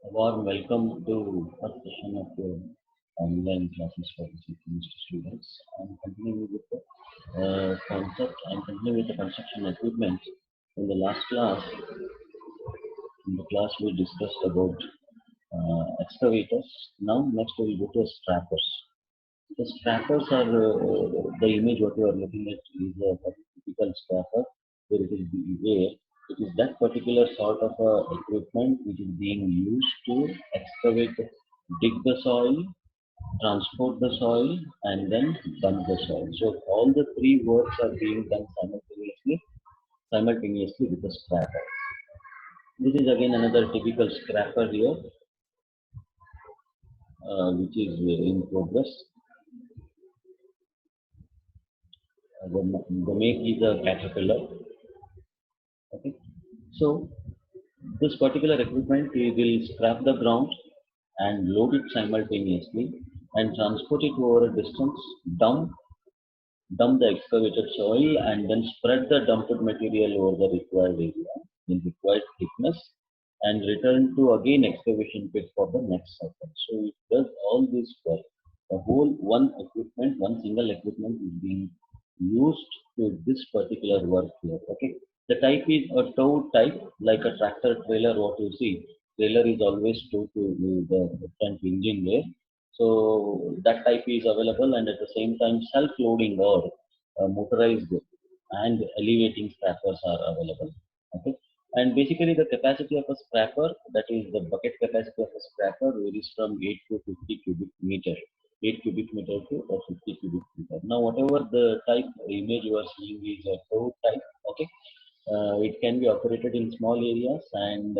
A warm welcome to first session of the online classes for the chemistry students. I'm continuing with the concept. I'm continuing with the construction equipment. In the last class, we discussed about excavators. Now, next we will go to strappers. The strappers are the image what you are looking at is a typical strapper where it is that particular sort of equipment which is being used to excavate, dig the soil, transport the soil, and then dump the soil. So all the three works are being done simultaneously with the scrapper. This is again another typical scrapper here, which is in progress. The make is a caterpillar. Okay, so this particular equipment we will scrap the ground and load it simultaneously and transport it over a distance, dump dump the excavated soil and then spread the dumped material over the required area in required thickness and return to again excavation pit for the next cycle. So it does all this work. The whole one single equipment is being used to this particular work here. Okay. The type is a tow type, like a tractor trailer. What you see, trailer is always towed to the front engine there. So that type is available, and at the same time, self-loading or motorized and elevating scrappers are available. Okay, and basically the capacity of a scrapper, that is the bucket capacity of a scrapper, varies from 8 to 50 cubic meter. 8 cubic meter to 50 cubic meter. Now, whatever the type image you are seeing is a tow type. Okay, it can be operated in small areas and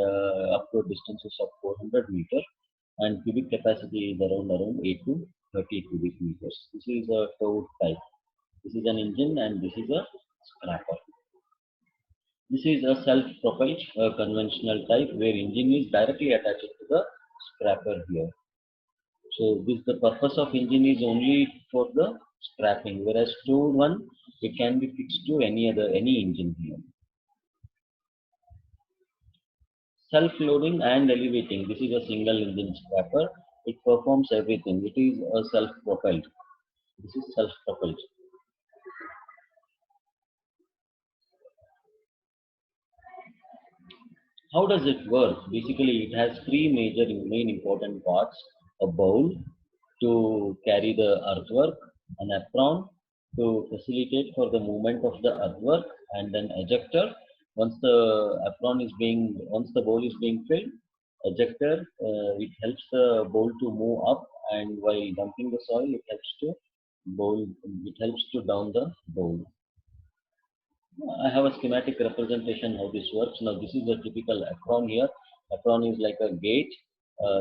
up to distances of 400 meter, and cubic capacity is around 8 to 30 cubic meters. This is a tow type. This is an engine and this is a scrapper. This is a self-propelled conventional type where engine is directly attached to the scrapper here. So this the purpose of engine is only for the scrapping, whereas towed one it can be fixed to any engine here. Self-loading and elevating. This is a single engine scrapper. It performs everything. It is a self-propelled. This is self-propelled. How does it work? Basically, it has three main important parts: a bowl to carry the earthwork, an apron to facilitate for the movement of the earthwork, and then ejector. Once the bowl is being filled, ejector it helps the bowl to move up, and while dumping the soil, it helps to down the bowl. I have a schematic representation how this works. Now this is a typical apron here. Apron is like a gate.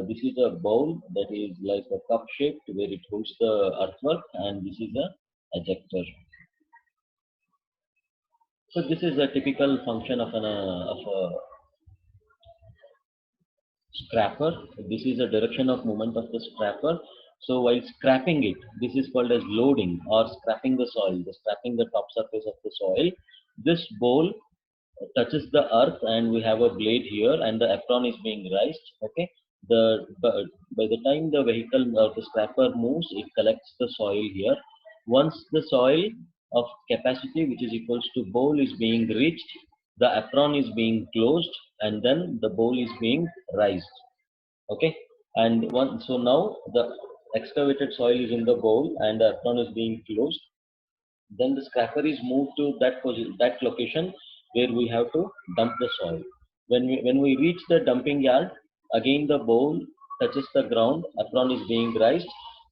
This is a bowl that is like a cup shaped where it holds the earthwork, and this is a ejector. So this is a typical function of a scrapper. This is the direction of movement of the scrapper. So while scrapping it, this is called as loading or scrapping the soil, scrapping the top surface of the soil. This bowl touches the earth and we have a blade here and the apron is being raised. Okay, by the time the vehicle or the scrapper moves, it collects the soil here. Once the soil of capacity which is equals to bowl is being reached, the apron is being closed and then the bowl is being raised. Okay, and so now the excavated soil is in the bowl and the apron is being closed. Then the scrapper is moved to that location where we have to dump the soil. When we reach the dumping yard, again the bowl touches the ground, apron is being raised,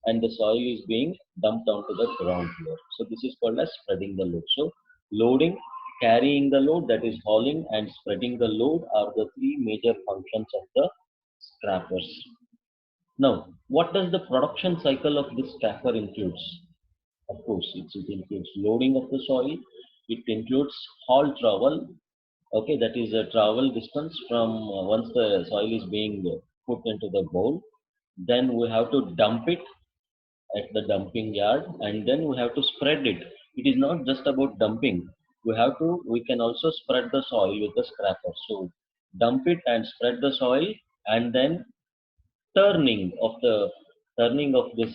and the soil is being dumped onto the ground here. So this is called as spreading the load. So loading, carrying the load, that is hauling, and spreading the load are the three major functions of the scrappers. Now, what does the production cycle of this scrapper includes? Of course, it includes loading of the soil. It includes haul travel. Okay, that is a travel distance from once the soil is being put into the bowl. Then we have to dump it at the dumping yard, and then we have to spread it. It is not just about dumping. We can also spread the soil with the scrapper. So dump it and spread the soil, and then turning of this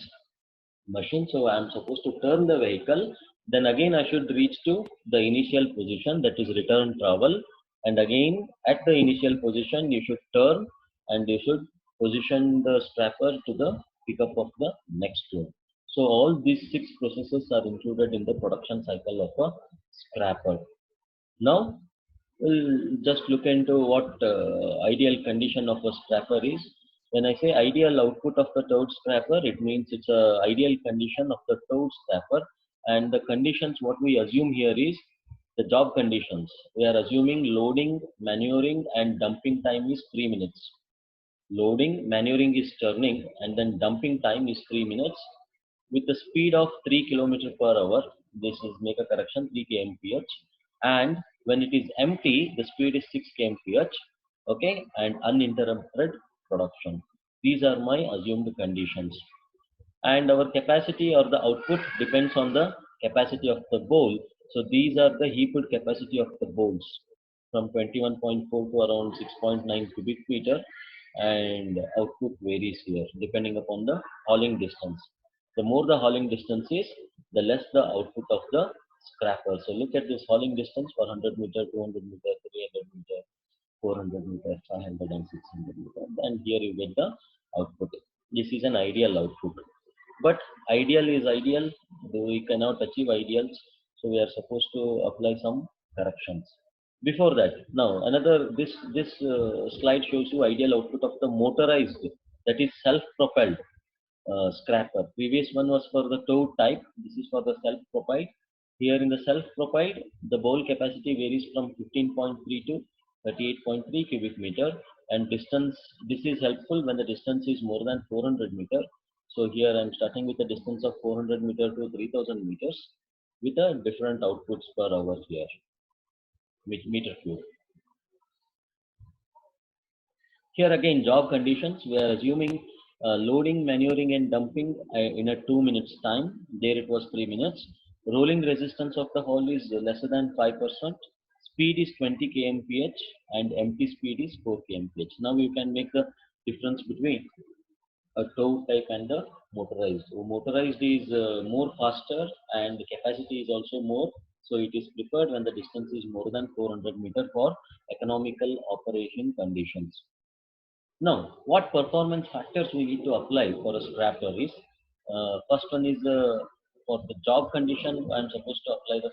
machine. So I am supposed to turn the vehicle. Then again I should reach to the initial position, that is return travel. And again at the initial position you should turn and you should position the strapper to the pickup of the next load. So all these 6 processes are included in the production cycle of a scrapper. Now we'll just look into what ideal condition of a scrapper is. When I say ideal output of the toad scrapper, it means it's a ideal condition of the toad scrapper. And the conditions what we assume here is the job conditions. We are assuming loading, manuring, and dumping time is 3 minutes. Loading, manuring is turning, and then dumping time is 3 minutes with the speed of 3 km per hour. This is, make a correction, 3 kmph. And when it is empty, the speed is 6 kmph. Okay, and uninterrupted production. These are my assumed conditions. And our capacity or the output depends on the capacity of the bowl. So these are the heaped capacity of the bowls from 21.4 to around 6.9 cubic meter, and output varies here depending upon the hauling distance. The more the hauling distance is, the less the output of the scrapper. So look at this hauling distance for 100 meter, 200 meter, 300 meter, 400 meter, 500 and 600 meter. And here you get the output. This is an ideal output. But ideal is ideal. We cannot achieve ideals. So we are supposed to apply some corrections. Before that, now another this slide shows you ideal output of the motorized, that is self-propelled scrapper. Previous one was for the tow type. This is for the self-propelled. Here in the self-propelled, the bowl capacity varies from 15.3 to 38.3 cubic meter, and distance. This is helpful when the distance is more than 400 meter. So here I am starting with a distance of 400 meter to 3000 meters with a different outputs per hour here, meter cube. Here again, job conditions. We are assuming loading, manuring, and dumping in a 2 minutes time. There it was 3 minutes. Rolling resistance of the hull is lesser than 5%. Speed is 20 kmph and empty speed is 4 kmph. Now you can make the difference between a tow type and the motorized. So motorized is more faster and the capacity is also more. So it is preferred when the distance is more than 400 meter for economical operation conditions. Now, what performance factors we need to apply for a scrapper is, first one is for the job condition, I'm supposed to apply the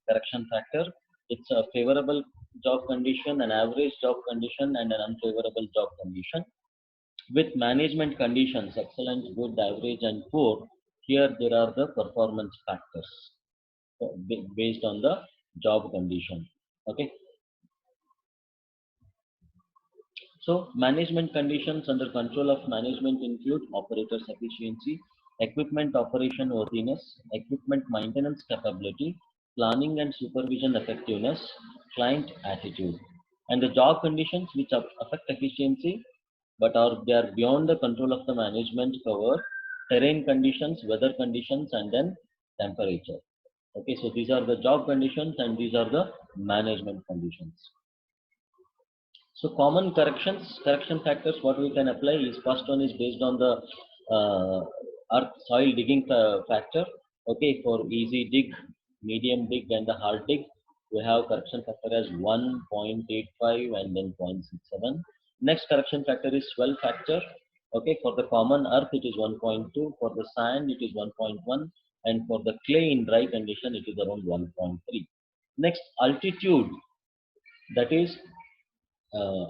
correction factor. It's a favorable job condition, an average job condition, and an unfavorable job condition. With management conditions, excellent, good, average, and poor, here there are the performance factors based on the job condition. Okay. So management conditions under control of management include operator's efficiency, equipment operation worthiness, equipment maintenance capability, planning and supervision effectiveness, client attitude. And the job conditions which affect efficiency but they are beyond the control of the management cover terrain conditions, weather conditions, and then temperature. Okay, so these are the job conditions and these are the management conditions. So common correction factors, what we can apply is, first one is based on the earth soil digging factor. Okay, for easy dig, medium dig, and the hard dig, we have correction factor as 1.85 and then 0.67. Next correction factor is swell factor. Okay, for the common earth it is 1.2, for the sand it is 1.1, and for the clay in dry condition it is around 1.3. Next, altitude, that is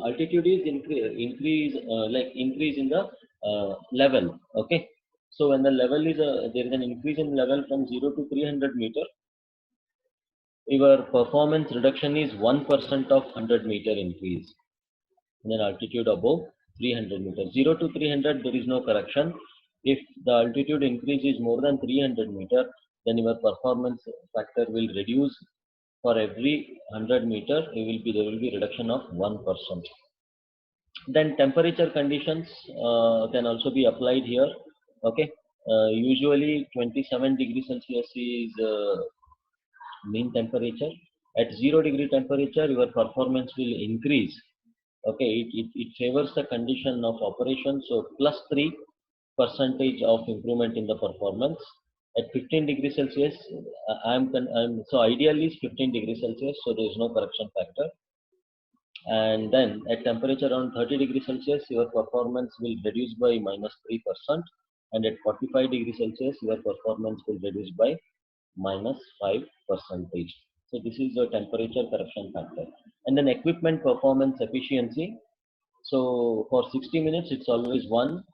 altitude is increase in the level. Okay, so when the level is there is an increase in level from 0 to 300 meter, your performance reduction is 1% of 100 meter increase. And then altitude above 300 meters, 0 to 300 there is no correction. If the altitude increase is more than 300 meter, then your performance factor will reduce. For every 100 meter, there will be reduction of 1%. Then temperature conditions can also be applied here. Okay, usually 27 degrees Celsius is mean temperature. At 0 degree temperature, your performance will increase Okay, it favors the condition of operation. So plus 3% of improvement in the performance at 15 degrees Celsius. So ideally is 15 degrees Celsius, so there is no correction factor. And then at temperature around 30 degrees Celsius, your performance will reduce by minus 3%, and at 45 degrees Celsius, your performance will reduce by minus 5%. So this is the temperature correction factor. And then equipment performance efficiency. So for 60 minutes, it's always 1.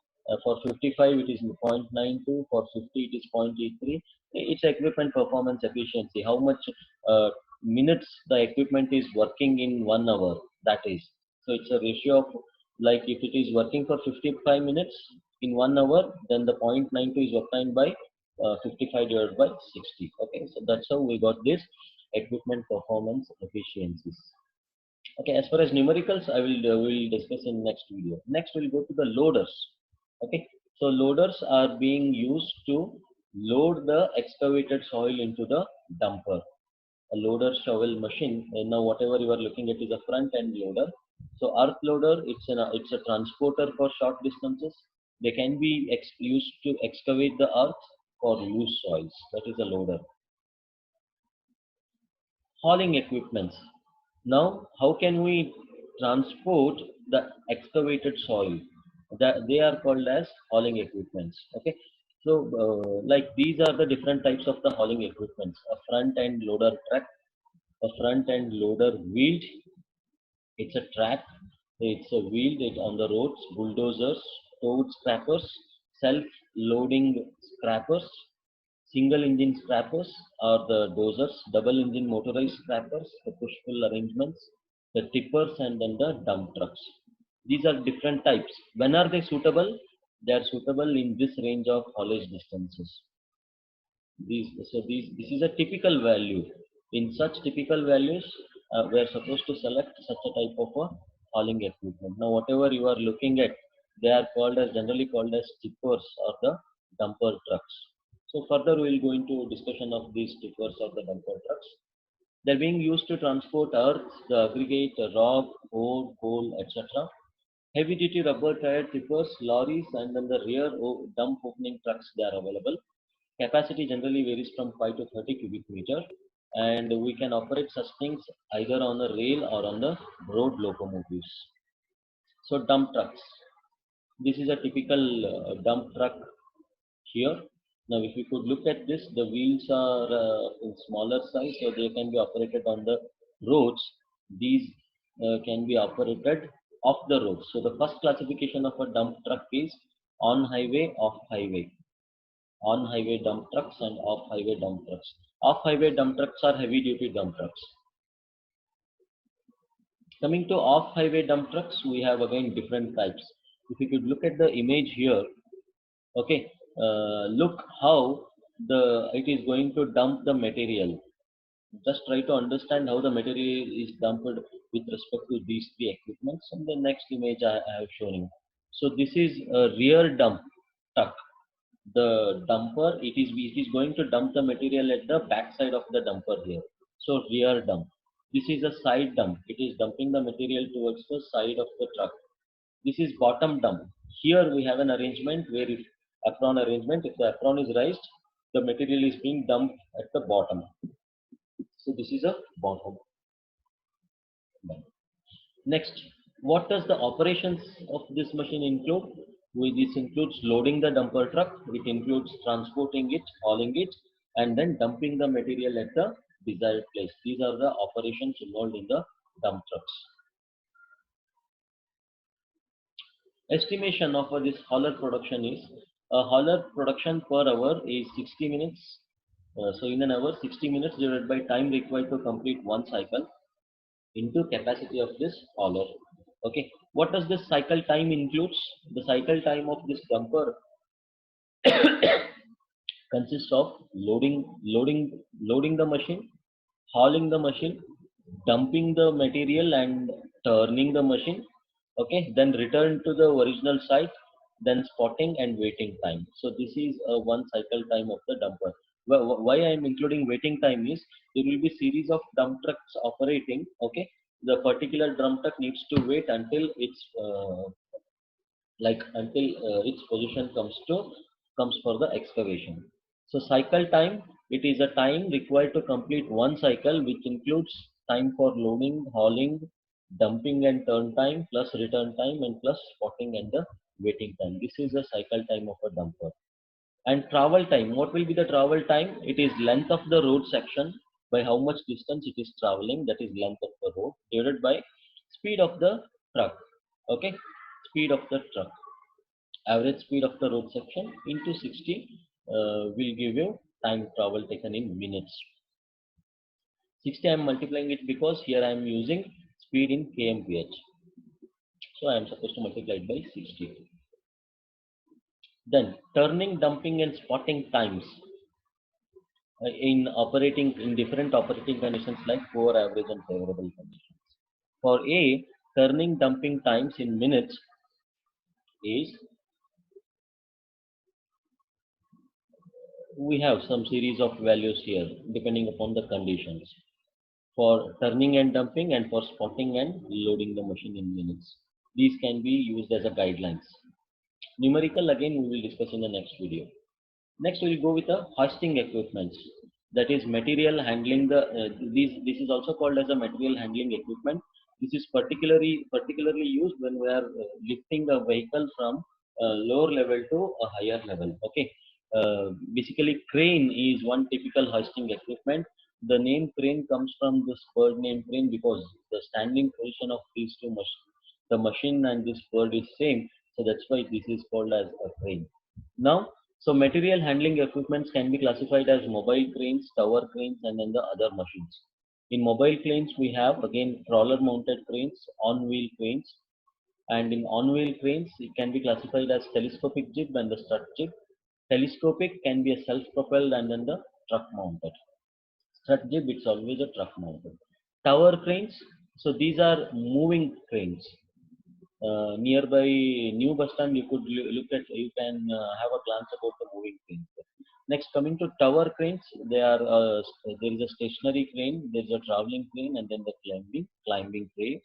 For 55, it is 0.92. For 50, it is 0.83. It's equipment performance efficiency. How much minutes the equipment is working in 1 hour, that is. So it's a ratio of, like, if it is working for 55 minutes in 1 hour, then the 0.92 is obtained by 55 divided by 60. Okay, so that's how we got this equipment performance efficiencies. Okay, as far as numericals, will discuss in next video. Next, we'll go to the loaders. Okay, so loaders are being used to load the excavated soil into the dumper. A loader shovel machine. And now, whatever you are looking at is a front end loader. So, earth loader, it's a transporter for short distances. They can be used to excavate the earth for loose soils. That is a loader. Hauling equipments. Now, how can we transport the excavated soil? That they are called as hauling equipments. Okay, so like these are the different types of the hauling equipments: a front end loader truck, a front end loader wheeled. It's a track. It's a wheeled. It's on the roads. Bulldozers, towed scrappers, self-loading scrappers, single engine scrappers are the dozers, double engine motorized scrappers, the push pull arrangements, the tippers, and then the dump trucks. These are different types. When are they suitable? They are suitable in this range of haulage distances. This is a typical value. In such typical values, we are supposed to select such a type of a hauling equipment. Now, whatever you are looking at, they are generally called as tippers or the dumper trucks. So further, we will go into discussion of these tippers or the dumper trucks. They're being used to transport earth, the aggregate, rock, ore, coal, etc. Heavy-duty rubber-tired tippers, lorries, and then the rear dump opening trucks, they are available. Capacity generally varies from 5 to 30 cubic meter, and we can operate such things either on the rail or on the road locomotives. So dump trucks. This is a typical dump truck here. Now, if you could look at this, the wheels are in smaller size, so they can be operated on the roads. These can be operated off the road. So the first classification of a dump truck is on highway, off highway. On highway dump trucks and off highway dump trucks. Off highway dump trucks are heavy duty dump trucks. Coming to off highway dump trucks, we have again different types. If you could look at the image here, okay, look how it is going to dump the material. Just try to understand how the material is dumped with respect to these three equipments. And the next image I have shown you. So this is a rear dump truck. The dumper, it is going to dump the material at the back side of the dumper here. So rear dump. This is a side dump. It is dumping the material towards the side of the truck. This is bottom dump. Here we have an arrangement where if apron arrangement, if the apron is raised, the material is being dumped at the bottom. So this is a bottom dump. Next, what does the operations of this machine include? This includes loading the dumper truck, it includes transporting it, hauling it, and then dumping the material at the desired place. These are the operations involved in the dump trucks. Estimation of this hauler production is, a hauler production per hour is 60 minutes. So in an hour, 60 minutes divided by time required to complete one cycle into capacity of this hauler. Okay, what does this cycle time includes? The cycle time of this dumper consists of loading the machine, hauling the machine, dumping the material and turning the machine. Okay, then return to the original site, then spotting and waiting time. So this is one cycle time of the dumper. Why I am including waiting time is there will be series of dump trucks operating. Okay, the particular drum truck needs to wait until its position comes for the excavation. So cycle time, it is a time required to complete one cycle, which includes time for loading, hauling, dumping and turn time, plus return time, and plus spotting and the waiting time. This is the cycle time of a dumper. And travel time, what will be the travel time? It is length of the road section by how much distance it is traveling, that is length of the road, divided by speed of the truck. Okay, speed of the truck, average speed of the road section into 60 will give you time travel taken in minutes. 60 I am multiplying it because here I am using speed in kmph. So I am supposed to multiply it by 60. Then turning, dumping and spotting times in different operating conditions like poor, average and favorable conditions. For A, turning, dumping times in minutes is, we have some series of values here depending upon the conditions for turning and dumping and for spotting and loading the machine in minutes. These can be used as a guidelines. Numerical again we will discuss in the next video. Next we will go with the hoisting equipments, that is material handling the this is also called as a material handling equipment. This is particularly used when we are lifting a vehicle from lower level to a higher level. Okay, basically crane is one typical hoisting equipment. The name crane comes from this bird name crane because the standing position of these two machines, the machine and this bird is same, so that's why this is called as a crane. Now, so material handling equipments can be classified as mobile cranes, tower cranes, and then the other machines. In mobile cranes, we have again crawler mounted cranes, on wheel cranes, and in on wheel cranes, it can be classified as telescopic jib and the strut jib. Telescopic can be a self propelled and then the truck mounted. Strut jib, it's always a truck mounted. Tower cranes, so these are moving cranes. Nearby new bus stand, you could look at, you can have a glance about the moving cranes. Next, coming to tower cranes, they are there is a stationary crane, there is a traveling crane, and then the climbing crane.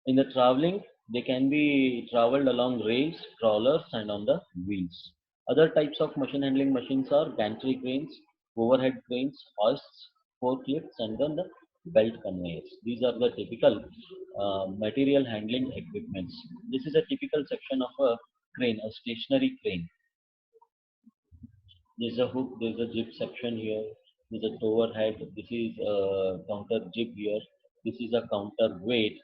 In the traveling, they can be traveled along rails, crawlers, and on the wheels. Other types of machine handling machines are gantry cranes, overhead cranes, hoists, forklifts, and then the belt conveyors. These are the typical material handling equipments. This is a typical section of a crane, a stationary crane. There's a hook, there's a jib section here, there's a tower head, this is a counter jib here, this is a counter weight.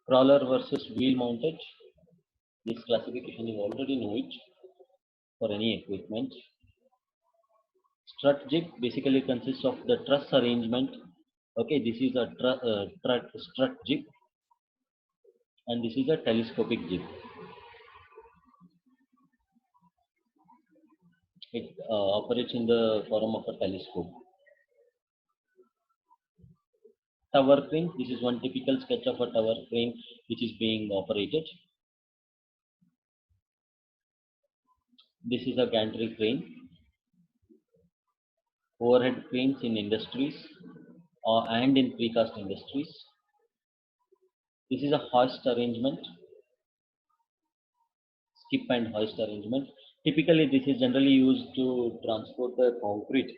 Crawler versus wheel mounted. This classification you already know it for any equipment. Strut jib basically consists of the truss arrangement. Okay, this is a strut jib, and this is a telescopic jib. It operates in the form of a telescope. Tower crane. This is one typical sketch of a tower crane which is being operated. This is a gantry crane. Overhead cranes in industries and in precast industries. This is a hoist arrangement, skip and hoist arrangement. Typically, this is generally used to transport the concrete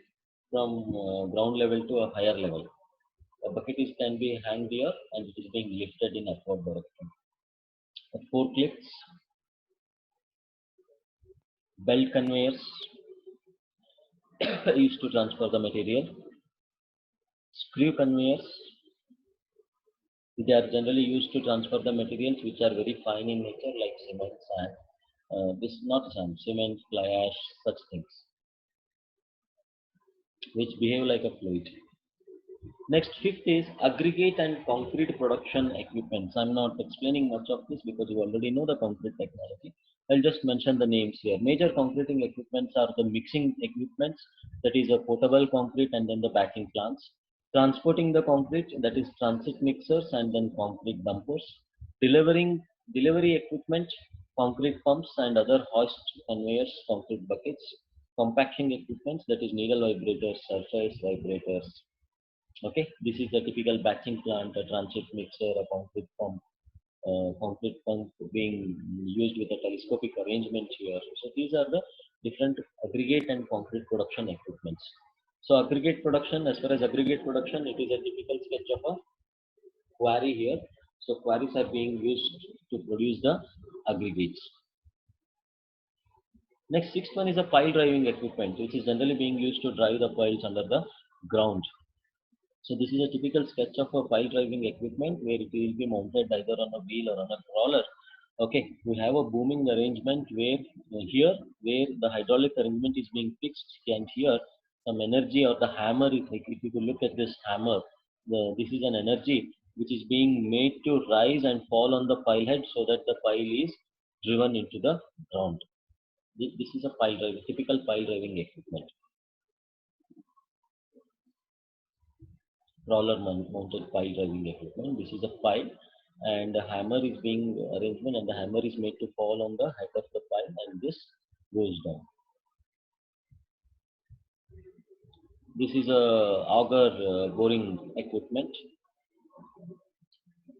from ground level to a higher level. A bucket can be hanged here and it is being lifted in upward direction. Forklifts, belt conveyors used to transfer the material. Screw conveyors, they are generally used to transfer the materials which are very fine in nature, like cement, sand. This not sand, cement, fly ash, such things, which behave like a fluid. Next, fifth is aggregate and concrete production equipments. I'm not explaining much of this because you already know the concrete technology. I'll just mention the names here. Major concreting equipments are the mixing equipments, that is a potable concrete, and then the backing plants. Transporting the concrete, that is transit mixers and then concrete dumpers. Delivery equipment, concrete pumps and other hoist conveyors, concrete buckets. compaction equipments, that is needle vibrators, surface vibrators. Okay, this is a typical batching plant, a transit mixer, a concrete pump being used with a telescopic arrangement here. So these are the different aggregate and concrete production equipments. So aggregate production, as far as aggregate production, it is a typical sketch of a quarry here. So quarries are being used to produce the aggregates. Next, sixth one is a pile driving equipment, which is generally being used to drive the piles under the ground. So this is a typical sketch of a pile driving equipment where it will be mounted either on a wheel or on a crawler. Okay, we have a booming arrangement where where the hydraulic arrangement is being fixed, and here some energy or the hammer is like, if you could look at this hammer, this is an energy which is being made to rise and fall on the pile head so that the pile is driven into the ground. This is a pile drive, typical pile driving equipment. Crawler mounted pile driving equipment. This is a pile and the hammer is being arrangement and the hammer is made to fall on the height of the pile and this goes down. This is a auger boring equipment.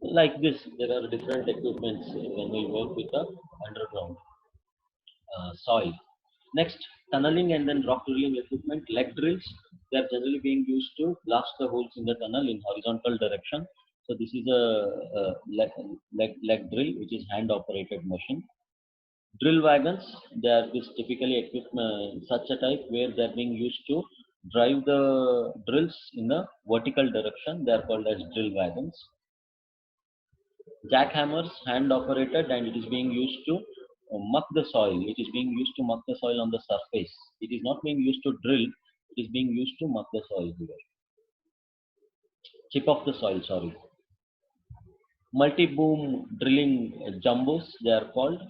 Like this, there are different equipments when we work with the underground soil. Next, tunneling and then rock drilling equipment, leg drills. They are generally being used to blast the holes in the tunnel in horizontal direction. So this is a leg drill, which is hand operated machine. Drill wagons, they are this typically equipment, such a type where they are being used to drive the drills in a vertical direction. They are called as drill wagons. Jackhammers, hand operated, and it is being used to muck the soil. It is being used to muck the soil on the surface. It is not being used to drill. It is being used to muck the soil here. Chip off the soil, sorry. Multi-boom drilling jumbos, they are called.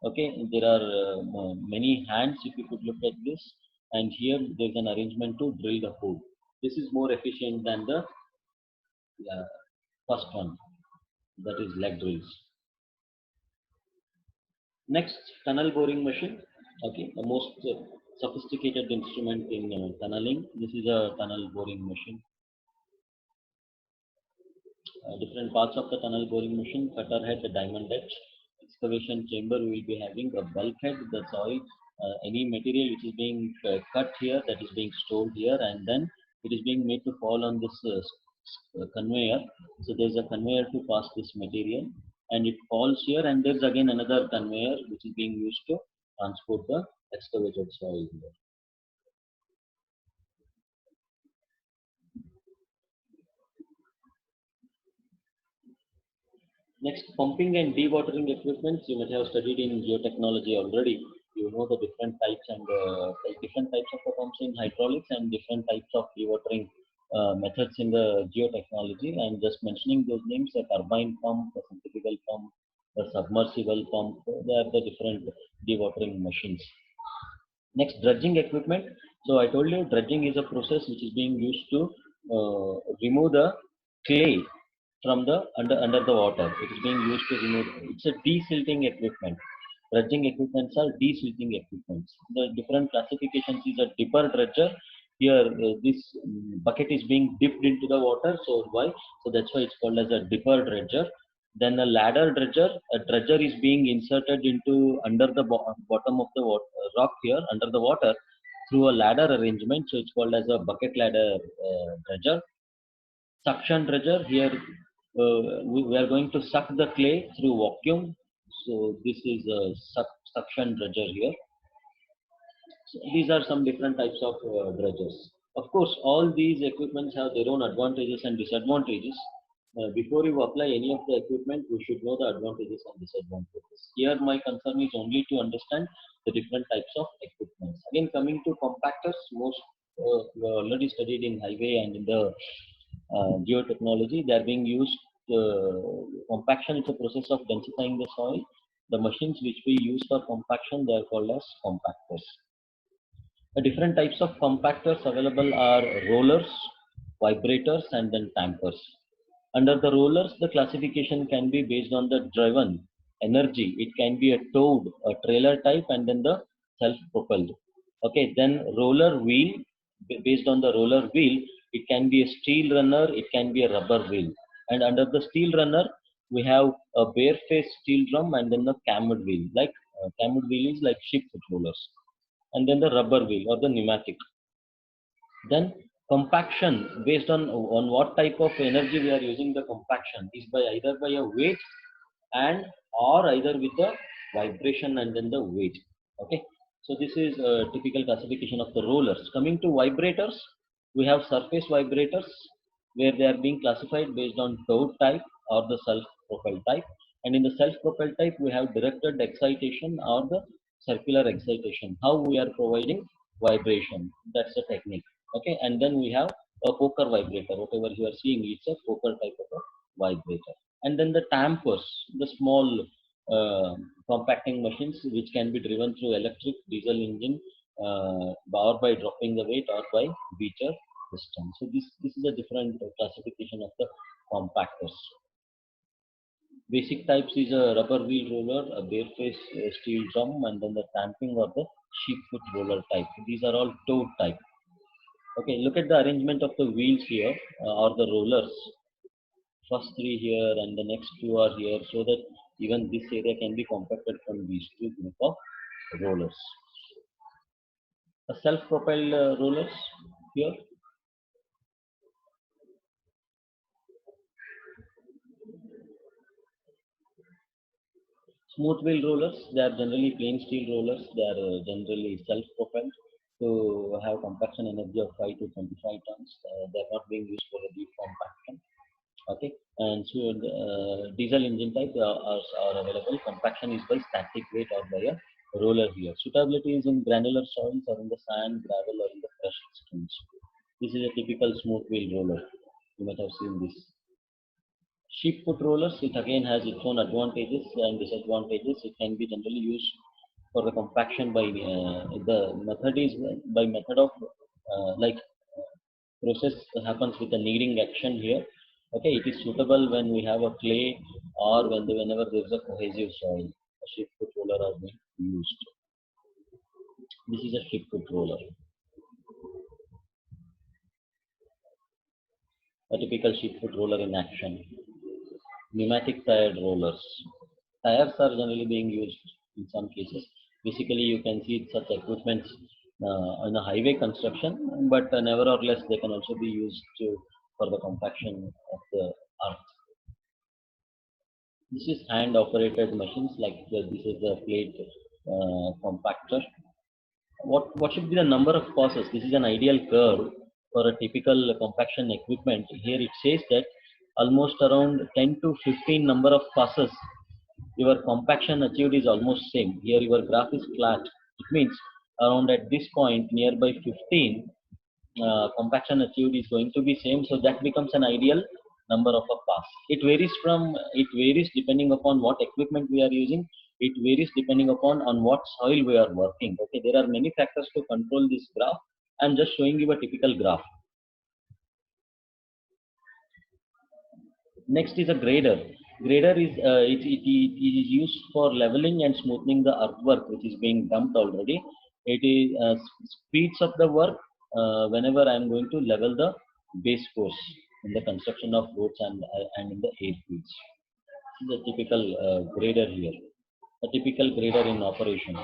Okay, there are many hands if you could look at this. And here there is an arrangement to drill the hole. This is more efficient than the first one, that is leg drills. Next, tunnel boring machine. Okay, the most sophisticated instrument in tunneling. This is a tunnel boring machine. Different parts of the tunnel boring machine: cutter head, the diamond edge, excavation chamber. We will be having a bulkhead, the soil, any material which is being cut here, that is being stored here, and then it is being made to fall on this conveyor. So there is a conveyor to pass this material, and it falls here, and there is again another conveyor which is being used to transport the excavated soil here. Next, pumping and dewatering equipment. You might have studied in geotechnology already. You know the different types and different types of the pumps in hydraulics and different types of dewatering methods in the geotechnology. I'm just mentioning those names: a turbine pump, a centrifugal pump, a submersible pump. They are the different dewatering machines. Next, dredging equipment. So I told you dredging is a process which is being used to remove the clay from the under the water. It is being used to remove. It's a desilting equipment. Dredging equipments are desilting equipments. The different classifications is a dipper dredger. Here, this bucket is being dipped into the water. So why? So that's why it's called as a dipper dredger. Then a ladder dredger. A dredger is being inserted into under the bottom of the rock here under the water through a ladder arrangement. So it's called as a bucket ladder dredger. Suction dredger. Here we are going to suck the clay through vacuum. So this is a suction dredger here. So these are some different types of dredgers. Of course, all these equipments have their own advantages and disadvantages. Before you apply any of the equipment, we should know the advantages and disadvantages. Here, my concern is only to understand the different types of equipments. Again, coming to compactors, most we already studied in highway and in the geotechnology. They are being used. Compaction is a process of densifying the soil. The machines which we use for compaction, they are called as compactors. The different types of compactors available are rollers, vibrators, and then tampers. Under the rollers, the classification can be based on the driven energy. It can be a towed, a trailer type, and then the self-propelled. Okay, then roller wheel, based on the roller wheel, it can be a steel runner, it can be a rubber wheel. And under the steel runner, we have a bare face steel drum and then the cambered wheel. Like cambered wheel is like ship foot rollers. And then the rubber wheel or the pneumatic. Then compaction, based on what type of energy we are using the compaction is by either by a weight and or either with the vibration and then the weight. Okay, so this is a typical classification of the rollers. Coming to vibrators, we have surface vibrators where they are being classified based on toad type or the self-propelled type. And in the self-propelled type, we have directed excitation or the circular excitation. How we are providing vibration, that's the technique. Okay, and then we have a poker vibrator. Whatever you are seeing, it's a poker type of a vibrator. And then the tampers, the small uh, compacting machines which can be driven through electric diesel engine, or by dropping the weight or by beater system. So this is a different classification of the compactors. Basic types is a rubber wheel roller, a bare face steel drum, and then the tamping or the sheep foot roller type. These are all toad type. Okay, look at the arrangement of the wheels here, or the rollers. First three here and the next two are here, so that even this area can be compacted from these two group of rollers. A self-propelled rollers here. Smooth wheel rollers, they are generally plain steel rollers. They are generally self-propelled to have compaction energy of 5 to 25 tons. They are not being used for a deep compaction. Okay, and so diesel engine type are available. Compaction is by static weight or by a roller here. Suitability is in granular soils or in the sand, gravel, or in the fresh streams. This is a typical smooth wheel roller. You might have seen this. Sheep foot rollers, it again has its own advantages and disadvantages. It can be generally used for the compaction by the method is by method of like process happens with a kneading action here. Okay, it is suitable when we have a clay or whenever there is a cohesive soil. A sheep foot roller are being used. This is a sheep foot roller, a typical sheep foot roller in action. Pneumatic tired rollers. Tires are generally being used in some cases. Basically, you can see such equipment in a highway construction, but nevertheless, they can also be used for the compaction of the earth. This is hand operated machines like this is the plate compactor. What should be the number of passes? This is an ideal curve for a typical compaction equipment. Here it says that almost around 10 to 15 number of passes, your compaction achieved is almost same. Here your graph is flat. It means around at this point nearby 15 compaction achieved is going to be same. So that becomes an ideal number of a pass. It varies depending upon what equipment we are using. It varies depending upon on what soil we are working. Okay, there are many factors to control this graph. I'm just showing you a typical graph. Next is a grader. Grader is it is used for leveling and smoothing the earthwork which is being dumped already. It is speeds of the work whenever I am going to level the base course in the construction of roads and in the airfields. This is a typical grader here. A typical grader in operation.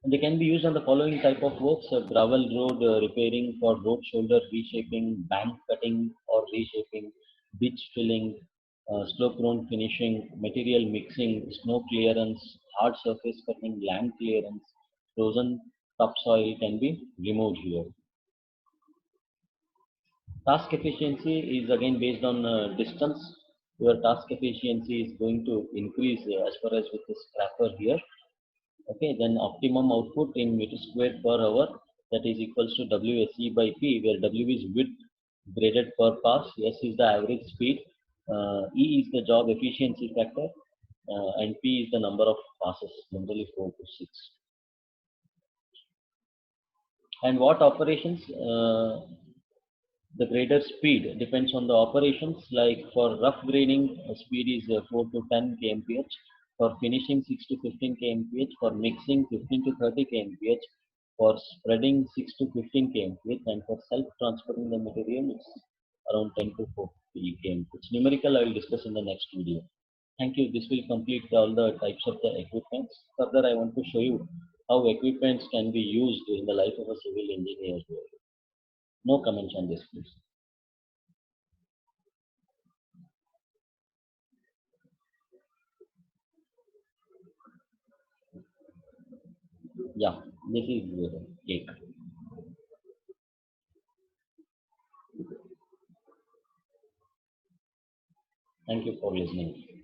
And they can be used on the following type of works: gravel road repairing for road shoulder reshaping, bank cutting or reshaping, ditch filling, slope ground finishing, material mixing, snow clearance, hard surface cutting, land clearance, frozen topsoil can be removed here. Task efficiency is again based on distance. Your task efficiency is going to increase as far as with the scrapper here. Okay, then optimum output in meter square per hour, that is equals to WSE by P, where W is width graded per pass, S is the average speed, E is the job efficiency factor, and P is the number of passes, generally 4 to 6. And what operations? The grader speed depends on the operations. Like for rough grading, speed is 4 to 10 kmph. for finishing 6 to 15 kmph, for mixing 15 to 30 kmph, for spreading 6 to 15 kmph, and for self-transporting the material it's around 10 to 40 kmph. Numerical I will discuss in the next video. Thank you. This will complete all the types of the equipments. Further, I want to show you how equipments can be used in the life of a civil engineer. No comments on this, please. Yeah, this is cake. Thank you for listening.